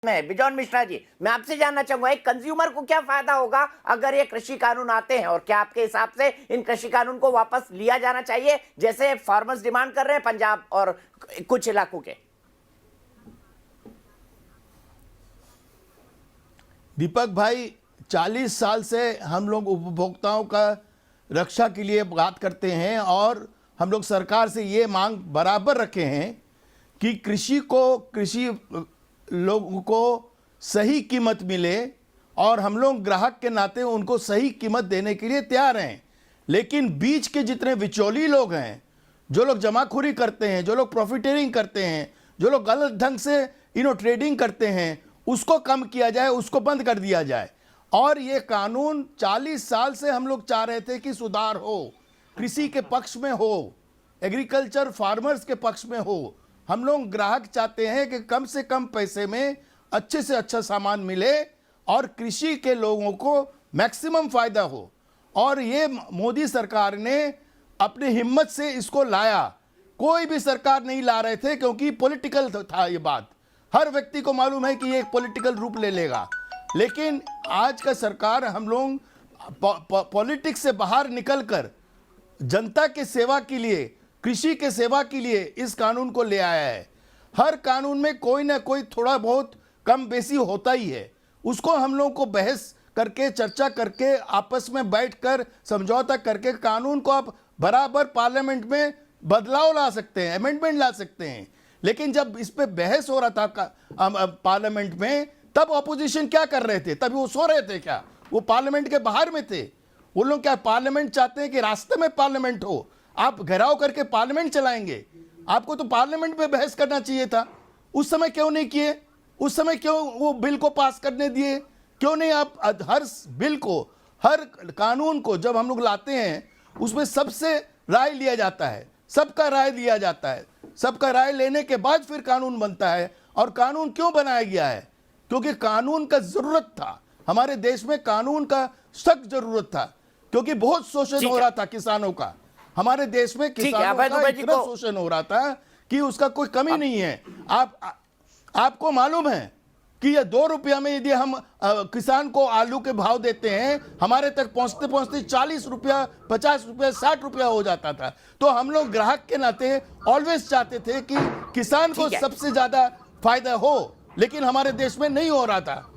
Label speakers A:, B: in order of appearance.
A: में बिजॉन मिश्रा जी, मैं आपसे जानना चाहूंगा एक कंज्यूमर को क्या फायदा होगा अगर ये कृषि कानून आते हैं, और क्या आपके हिसाब से इन कृषि कानून को वापस लिया जाना चाहिए जैसे फार्मर्स डिमांड कर रहे हैं पंजाब और कुछ इलाकों के?
B: दीपक भाई, 40 साल से हम लोग उपभोक्ताओं का रक्षा के लिए बात करते हैं और हम लोग सरकार से ये मांग बराबर रखे हैं कि कृषि लोगों को सही कीमत मिले और हम लोग ग्राहक के नाते उनको सही कीमत देने के लिए तैयार हैं। लेकिन बीच के जितने बिचौली लोग हैं, जो लोग जमाखोरी करते हैं, जो लोग प्रॉफिटेरिंग करते हैं, जो लोग गलत ढंग से ट्रेडिंग करते हैं, उसको कम किया जाए, उसको बंद कर दिया जाए। और ये कानून 40 साल से हम लोग चाह रहे थे कि सुधार हो, कृषि के पक्ष में हो, एग्रीकल्चर फार्मर्स के पक्ष में हो। हम लोग ग्राहक चाहते हैं कि कम से कम पैसे में अच्छे से अच्छा सामान मिले और कृषि के लोगों को मैक्सिमम फायदा हो। और ये मोदी सरकार ने अपनी हिम्मत से इसको लाया। कोई भी सरकार नहीं ला रहे थे क्योंकि पॉलिटिकल था ये बात। हर व्यक्ति को मालूम है कि ये एक पॉलिटिकल रूप ले लेगा। लेकिन आज का सरकार हम लोग पॉलिटिक्स से बाहर निकलकर जनता के सेवा के लिए, कृषि के सेवा के लिए इस कानून को ले आया है। हर कानून में कोई ना कोई थोड़ा बहुत कम बेसी होता ही है। उसको हम लोग को बहस करके, चर्चा करके, आपस में बैठकर समझौता करके कानून को आप बराबर पार्लियामेंट में बदलाव ला सकते हैं, अमेंडमेंट ला सकते हैं। लेकिन जब इस पे बहस हो रहा था पार्लियामेंट में, तब ऑपोजिशन क्या कर रहे थे? तभी वो सो रहे थे क्या? वो पार्लियामेंट के बाहर में थे। वो लोग क्या पार्लियामेंट चाहते हैं कि रास्ते में पार्लियामेंट हो? आप घेराव करके पार्लियामेंट चलाएंगे? आपको तो पार्लियामेंट में बहस करना चाहिए था। उस समय क्यों नहीं किए? उस समय क्यों वो बिल को पास करने दिए? क्यों नहीं? आप हर बिल को, हर कानून को जब हम लोग लाते हैं उसमें सबसे राय लिया जाता है, सबका राय लिया जाता है। सबका राय लेने के बाद फिर कानून बनता है। और कानून क्यों बनाया गया है? क्योंकि कानून का जरूरत था। हमारे देश में कानून का सख्त जरूरत था, क्योंकि बहुत शोषण हो रहा था किसानों का। हमारे देश में किसानों का इतना शोषण हो रहा था कि उसका कोई कमी नहीं है। आपको मालूम है कि ये 2 रुपया में यदि हम किसान को आलू के भाव देते हैं, हमारे तक पहुंचते पहुंचते 40 रुपया, 50 रुपया, 60 रुपया हो जाता था। तो हम लोग ग्राहक के नाते ऑलवेज चाहते थे कि किसान को सबसे ज्यादा फायदा हो, लेकिन हमारे देश में नहीं हो रहा था।